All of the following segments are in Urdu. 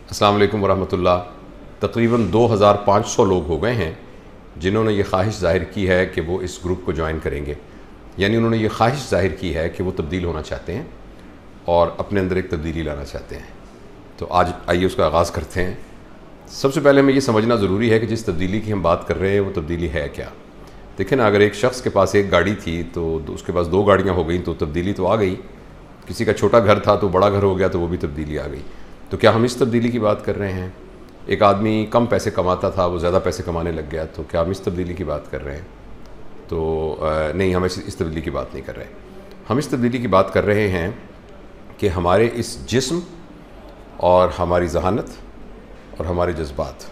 السلام علیکم ورحمۃ اللہ۔ تقریباً 2500 لوگ ہو گئے ہیں جنہوں نے یہ خواہش ظاہر کی ہے کہ وہ اس گروپ کو جوائن کریں گے، یعنی انہوں نے یہ خواہش ظاہر کی ہے کہ وہ تبدیل ہونا چاہتے ہیں اور اپنے اندر ایک تبدیلی لانا چاہتے ہیں۔ تو آج آئیے اس کا آغاز کرتے ہیں۔ سب سے پہلے ہمیں یہ سمجھنا ضروری ہے کہ جس تبدیلی کی ہم بات کر رہے ہیں وہ تبدیلی ہے کیا۔ دیکھیں نا، اگر ایک شخص کے پاس ایک گاڑی تھی تو اس کے پاس 2 گاڑیاں ہو گئیں تو تبدیلی تو آ گئی۔ کسی کا چھوٹا گھر تھا تو بڑا گھر ہو گیا تو وہ بھی تبدیلی آ گئی۔ تو کیا ہم اس تبدیلی کی بات کر رہے ہیں؟ ایک آدمی کم پیسے کماتا تھا، وہ زیادہ پیسے کمانے لگ گیا، تو کیا ہم اس تبدیلی کی بات کر رہے ہیں؟ تو نہیں، ہم اس تبدیلی کی بات نہیں کر رہے۔ ہم اس تبدیلی کی بات کر رہے ہیں کہ ہمارے اس جسم اور ہماری ذہانت اور ہمارے جذبات،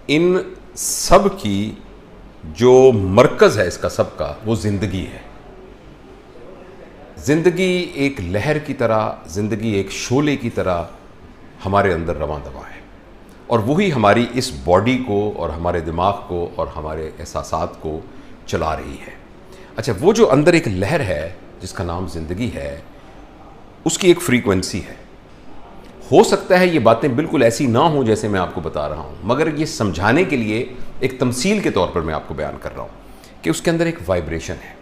ان سب کی جو مرکز ہے اس کا سب کا، وہ زندگی ہے۔ زندگی ایک لہر کی طرح، زندگی ایک شعلے کی طرح ہمارے اندر رواں دواں ہے، اور وہی ہماری اس باڈی کو اور ہمارے دماغ کو اور ہمارے احساسات کو چلا رہی ہے۔ اچھا، وہ جو اندر ایک لہر ہے جس کا نام زندگی ہے، اس کی ایک فریکوینسی ہے۔ ہو سکتا ہے یہ باتیں بالکل ایسی نہ ہوں جیسے میں آپ کو بتا رہا ہوں، مگر یہ سمجھانے کے لیے ایک تمثیل کے طور پر میں آپ کو بیان کر رہا ہوں کہ اس کے اندر ایک وائبریشن ہے۔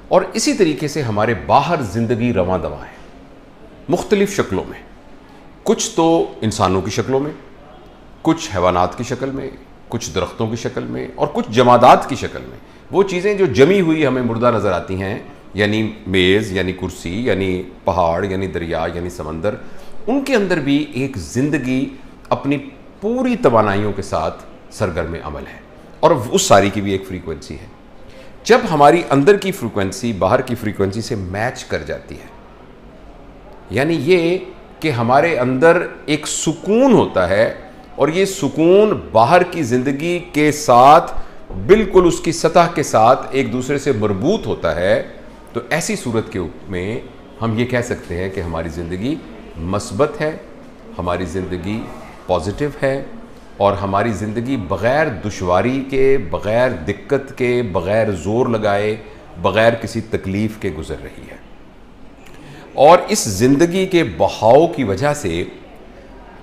اور اسی طریقے سے ہمارے باہر زندگی رواں دواں ہے، مختلف شکلوں میں، کچھ تو انسانوں کی شکلوں میں، کچھ حیوانات کی شکل میں، کچھ درختوں کی شکل میں، اور کچھ جمادات کی شکل میں۔ وہ چیزیں جو جمی ہوئی ہمیں مردہ نظر آتی ہیں، یعنی میز، یعنی کرسی، یعنی پہاڑ، یعنی دریا، یعنی سمندر، ان کے اندر بھی ایک زندگی اپنی پوری توانائیوں کے ساتھ سرگرم عمل ہے، اور اس ساری کی بھی ایک فریکوینسی ہے۔ جب ہماری اندر کی فریکوینسی باہر کی فریکوینسی سے میچ کر جاتی ہے، یعنی یہ کہ ہمارے اندر ایک سکون ہوتا ہے، اور یہ سکون باہر کی زندگی کے ساتھ بالکل اس کی سطح کے ساتھ ایک دوسرے سے مربوط ہوتا ہے، تو ایسی صورت کے میں ہم یہ کہہ سکتے ہیں کہ ہماری زندگی مثبت ہے، ہماری زندگی پازیٹیو ہے، اور ہماری زندگی بغیر دشواری کے، بغیر دقت کے، بغیر زور لگائے، بغیر کسی تکلیف کے گزر رہی ہے۔ اور اس زندگی کے بہاؤ کی وجہ سے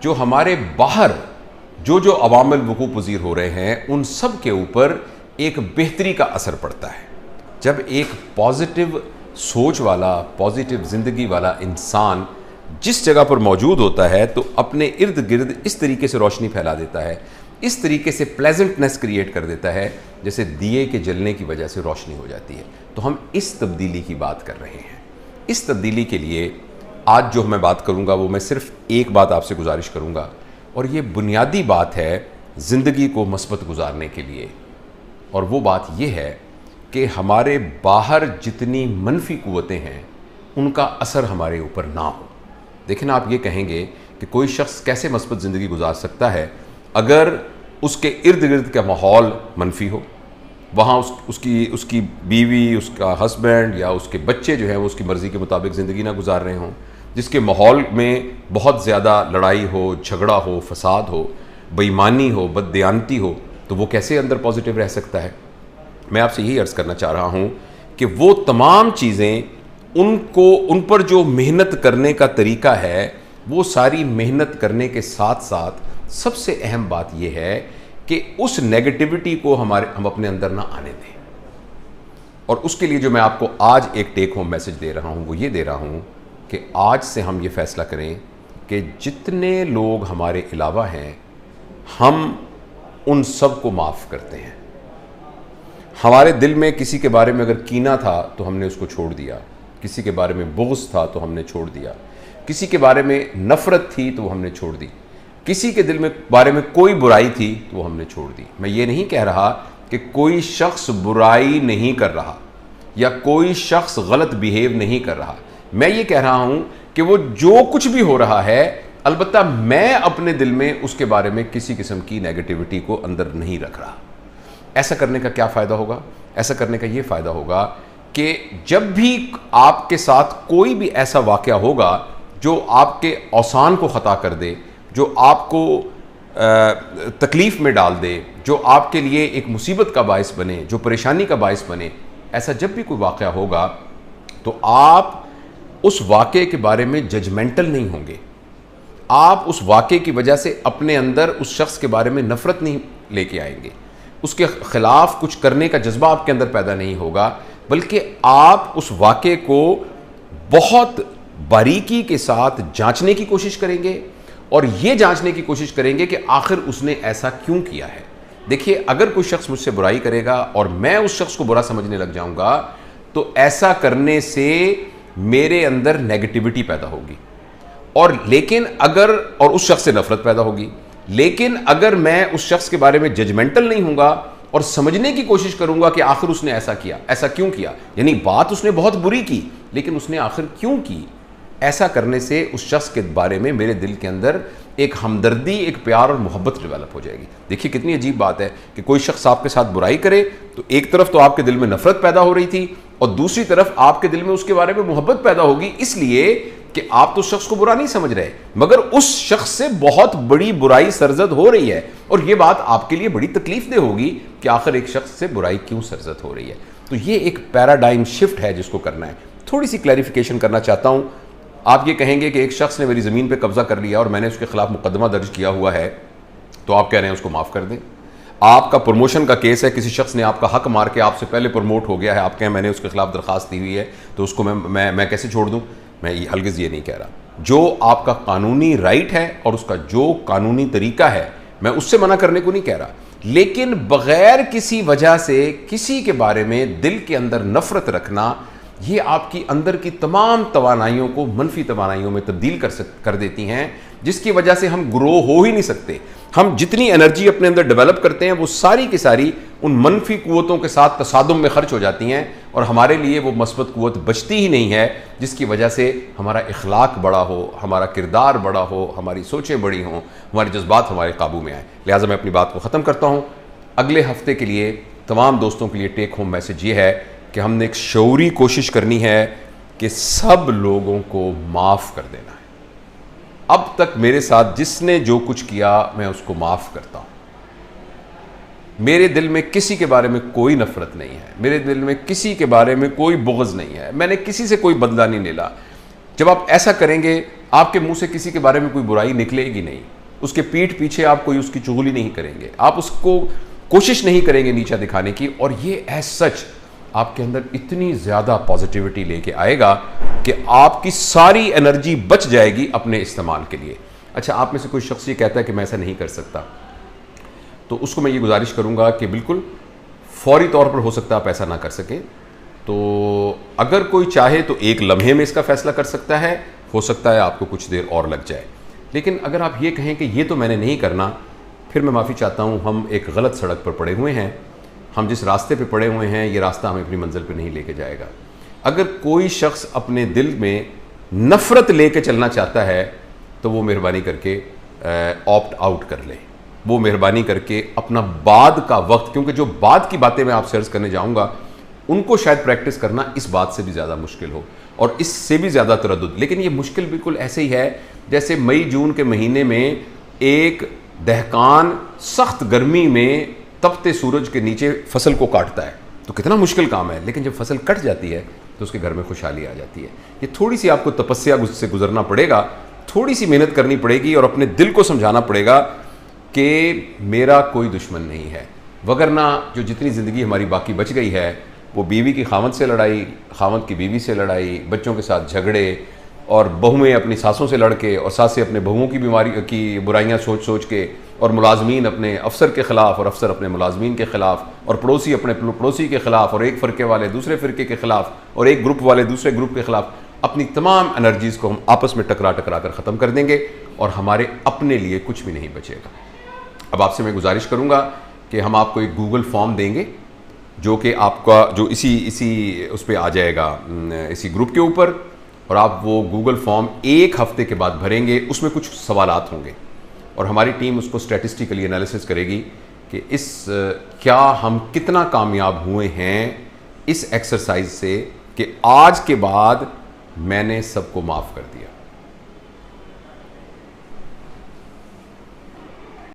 جو ہمارے باہر جو عوامل وقوع پذیر ہو رہے ہیں، ان سب کے اوپر ایک بہتری کا اثر پڑتا ہے۔ جب ایک پازیٹیو سوچ والا، پازیٹیو زندگی والا انسان جس جگہ پر موجود ہوتا ہے تو اپنے ارد گرد اس طریقے سے روشنی پھیلا دیتا ہے، اس طریقے سے پلیزنٹنس کریٹ کر دیتا ہے، جیسے دیے کے جلنے کی وجہ سے روشنی ہو جاتی ہے۔ تو ہم اس تبدیلی کی بات کر رہے ہیں۔ اس تبدیلی کے لیے آج جو میں بات کروں گا، وہ میں صرف ایک بات آپ سے گزارش کروں گا، اور یہ بنیادی بات ہے زندگی کو مثبت گزارنے کے لیے، اور وہ بات یہ ہے کہ ہمارے باہر جتنی منفی قوتیں ہیں ان کا اثر ہمارے اوپر نہ ہو۔ دیکھیں نا، آپ یہ کہیں گے کہ کوئی شخص کیسے مثبت زندگی گزار سکتا ہے اگر اس کے ارد گرد کا ماحول منفی ہو، وہاں اس کی بیوی، اس کا ہسبینڈ یا اس کے بچے جو ہیں وہ اس کی مرضی کے مطابق زندگی نہ گزار رہے ہوں، جس کے ماحول میں بہت زیادہ لڑائی ہو، جھگڑا ہو، فساد ہو، بے ایمانی ہو، بد دیانتی ہو، تو وہ کیسے اندر پازیٹیو رہ سکتا ہے؟ میں آپ سے یہی عرض کرنا چاہ رہا ہوں کہ وہ تمام چیزیں، ان پر جو محنت کرنے کا طریقہ ہے، وہ ساری محنت کرنے کے ساتھ ساتھ سب سے اہم بات یہ ہے کہ اس نیگیٹیوٹی کو ہم اپنے اندر نہ آنے دیں۔ اور اس کے لیے جو میں آپ کو آج ایک ٹیک ہوم میسج دے رہا ہوں، وہ یہ دے رہا ہوں کہ آج سے ہم یہ فیصلہ کریں کہ جتنے لوگ ہمارے علاوہ ہیں، ہم ان سب کو معاف کرتے ہیں۔ ہمارے دل میں کسی کے بارے میں اگر کینہ تھا تو ہم نے اس کو چھوڑ دیا، کسی کے بارے میں بغض تھا تو ہم نے چھوڑ دیا، کسی کے بارے میں نفرت تھی تو ہم نے چھوڑ دی، کسی کے دل میں بارے میں کوئی برائی تھی تو وہ ہم نے چھوڑ دی۔ میں یہ نہیں کہہ رہا کہ کوئی شخص برائی نہیں کر رہا یا کوئی شخص غلط بیہیو نہیں کر رہا، میں یہ کہہ رہا ہوں کہ وہ جو کچھ بھی ہو رہا ہے، البتہ میں اپنے دل میں اس کے بارے میں کسی قسم کی نیگیٹیوٹی کو اندر نہیں رکھ رہا۔ ایسا کرنے کا کیا فائدہ ہوگا؟ ایسا کرنے کا یہ فائدہ ہوگا کہ جب بھی آپ کے ساتھ کوئی بھی ایسا واقعہ ہوگا جو آپ کے اوسان کو خطا کر دے، جو آپ کو تکلیف میں ڈال دے، جو آپ کے لیے ایک مصیبت کا باعث بنے، جو پریشانی کا باعث بنے، ایسا جب بھی کوئی واقعہ ہوگا تو آپ اس واقعے کے بارے میں ججمنٹل نہیں ہوں گے، آپ اس واقعے کی وجہ سے اپنے اندر اس شخص کے بارے میں نفرت نہیں لے کے آئیں گے, اس کے خلاف کچھ کرنے کا جذبہ آپ کے اندر پیدا نہیں ہوگا, بلکہ آپ اس واقعے کو بہت باریکی کے ساتھ جانچنے کی کوشش کریں گے اور یہ جانچنے کی کوشش کریں گے کہ آخر اس نے ایسا کیوں کیا ہے. دیکھیے, اگر کوئی شخص مجھ سے برائی کرے گا اور میں اس شخص کو برا سمجھنے لگ جاؤں گا تو ایسا کرنے سے میرے اندر نیگیٹیوٹی پیدا ہوگی, اور اس شخص سے نفرت پیدا ہوگی. لیکن اگر میں اس شخص کے بارے میں ججمنٹل نہیں ہوں گا اور سمجھنے کی کوشش کروں گا کہ آخر اس نے ایسا کیا, ایسا کیوں کیا, یعنی بات اس نے بہت بری کی لیکن اس نے آخر کیوں کی, ایسا کرنے سے اس شخص کے بارے میں میرے دل کے اندر ایک ہمدردی, ایک پیار اور محبت ڈیولپ ہو جائے گی. دیکھیے کتنی عجیب بات ہے کہ کوئی شخص آپ کے ساتھ برائی کرے تو ایک طرف تو آپ کے دل میں نفرت پیدا ہو رہی تھی اور دوسری طرف آپ کے دل میں اس کے بارے میں محبت پیدا ہوگی, اس لیے کہ آپ تو اس شخص کو برا نہیں سمجھ رہے, مگر اس شخص سے بہت بڑی برائی سرزد ہو رہی ہے, اور یہ بات آپ کے لیے بڑی تکلیف دہ ہوگی کہ آخر ایک شخص سے برائی کیوں سرزد ہو رہی ہے. تو یہ ایک پیراڈائم شفٹ ہے جس کو کرنا ہے. تھوڑی سی کلیریفیکیشن کرنا چاہتا ہوں. آپ یہ کہیں گے کہ ایک شخص نے میری زمین پہ قبضہ کر لیا اور میں نے اس کے خلاف مقدمہ درج کیا ہوا ہے, تو آپ کہہ رہے ہیں اس کو معاف کر دیں. آپ کا پروموشن کا کیس ہے, کسی شخص نے آپ کا حق مار کے آپ سے پہلے پروموٹ ہو گیا ہے, آپ کہیں میں نے اس کے خلاف درخواست دی ہوئی ہے تو اس کو میں کیسے چھوڑ دوں. میں ہرگز یہ نہیں کہہ رہا. جو آپ کا قانونی رائٹ ہے اور اس کا جو قانونی طریقہ ہے میں اس سے منع کرنے کو نہیں کہہ رہا, لیکن بغیر کسی وجہ سے کسی کے بارے میں دل کے اندر نفرت رکھنا, یہ آپ کی اندر کی تمام توانائیوں کو منفی توانائیوں میں تبدیل کر دیتی ہیں, جس کی وجہ سے ہم گرو ہو ہی نہیں سکتے. ہم جتنی انرجی اپنے اندر ڈیولپ کرتے ہیں وہ ساری کی ساری ان منفی قوتوں کے ساتھ تصادم میں خرچ ہو جاتی ہیں, اور ہمارے لیے وہ مثبت قوت بچتی ہی نہیں ہے, جس کی وجہ سے ہمارا اخلاق بڑا ہو, ہمارا کردار بڑا ہو, ہماری سوچیں بڑی ہوں, ہمارے جذبات ہمارے قابو میں آئیں. لہٰذا میں اپنی بات کو ختم کرتا ہوں. اگلے ہفتے کے لیے تمام دوستوں کے لیے ٹیک ہوم میسج یہ ہے کہ ہم نے ایک شعوری کوشش کرنی ہے کہ سب لوگوں کو معاف کر دینا ہے. اب تک میرے ساتھ جس نے جو کچھ کیا میں اس کو معاف کرتا ہوں. میرے دل میں کسی کے بارے میں کوئی نفرت نہیں ہے, میرے دل میں کسی کے بارے میں کوئی بغض نہیں ہے, میں نے کسی سے کوئی بدلہ نہیں لیلا. جب آپ ایسا کریں گے آپ کے منہ سے کسی کے بارے میں کوئی برائی نکلے گی نہیں, اس کے پیٹھ پیچھے آپ کوئی اس کی چغلی نہیں کریں گے, آپ اس کو کوشش نہیں کریں گے نیچا دکھانے کی, اور یہ ایز سچ آپ کے اندر اتنی زیادہ پازیٹیوٹی لے کے آئے گا کہ آپ کی ساری انرجی بچ جائے گی اپنے استعمال کے لیے. اچھا, آپ میں سے کوئی شخص یہ کہتا ہے کہ میں ایسا نہیں کر سکتا, تو اس کو میں یہ گزارش کروں گا کہ بالکل فوری طور پر ہو سکتا ہے آپ ایسا نہ کر سکیں. تو اگر کوئی چاہے تو ایک لمحے میں اس کا فیصلہ کر سکتا ہے, ہو سکتا ہے آپ کو کچھ دیر اور لگ جائے. لیکن اگر آپ یہ کہیں کہ یہ تو میں نے نہیں کرنا, پھر میں معافی چاہتا ہوں, ہم ایک غلط سڑک پر پڑے ہوئے ہیں. ہم جس راستے پہ پڑے ہوئے ہیں یہ راستہ ہمیں اپنی منزل پہ نہیں لے کے جائے گا. اگر کوئی شخص اپنے دل میں نفرت لے کے چلنا چاہتا ہے تو وہ مہربانی کر کے آپٹ آؤٹ کر لے, وہ مہربانی کر کے اپنا بعد کا وقت, کیونکہ جو بعد کی باتیں میں آپ سے عرض کرنے جاؤں گا ان کو شاید پریکٹس کرنا اس بات سے بھی زیادہ مشکل ہو اور اس سے بھی زیادہ تردد. لیکن یہ مشکل بالکل ایسے ہی ہے جیسے مئی جون کے مہینے میں ایک دہقان سخت گرمی میں تپتے سورج کے نیچے فصل کو کاٹتا ہے, تو کتنا مشکل کام ہے, لیکن جب فصل کٹ جاتی ہے تو اس کے گھر میں خوشحالی آ جاتی ہے. یہ تھوڑی سی آپ کو تپسیا سے گزرنا پڑے گا, تھوڑی سی محنت کرنی پڑے گی اور اپنے دل کو سمجھانا پڑے گا کہ میرا کوئی دشمن نہیں ہے. وگرنہ جو جتنی زندگی ہماری باقی بچ گئی ہے وہ بیوی کی خاوند سے لڑائی, خاوند کی بیوی سے لڑائی, بچوں کے ساتھ جھگڑے, اور بہویں اپنی ساسوں سے لڑ کے اور ساسیں اپنے بہوؤں کی بیماری کی برائیاں سوچ سوچ کے, اور ملازمین اپنے افسر کے خلاف اور افسر اپنے ملازمین کے خلاف, اور پڑوسی اپنے پڑوسی کے خلاف, اور ایک فرقے والے دوسرے فرقے کے خلاف, اور ایک گروپ والے دوسرے گروپ کے خلاف. اپنی تمام انرجیز کو ہم آپس میں ٹکرا کر ختم کر دیں گے اور ہمارے اپنے لیے کچھ بھی نہیں بچے گا. اب آپ سے میں گزارش کروں گا کہ ہم آپ کو ایک گوگل فارم دیں گے جو کہ آپ کا جو اسی اس پہ آ جائے گا, اسی گروپ کے اوپر, اور آپ وہ گوگل فارم ایک ہفتے کے بعد بھریں گے. اس میں کچھ سوالات ہوں گے اور ہماری ٹیم اس کو اسٹیٹسٹیکلی انالیسس کرے گی کہ کیا ہم کتنا کامیاب ہوئے ہیں اس ایکسرسائز سے کہ آج کے بعد میں نے سب کو معاف کر دیا.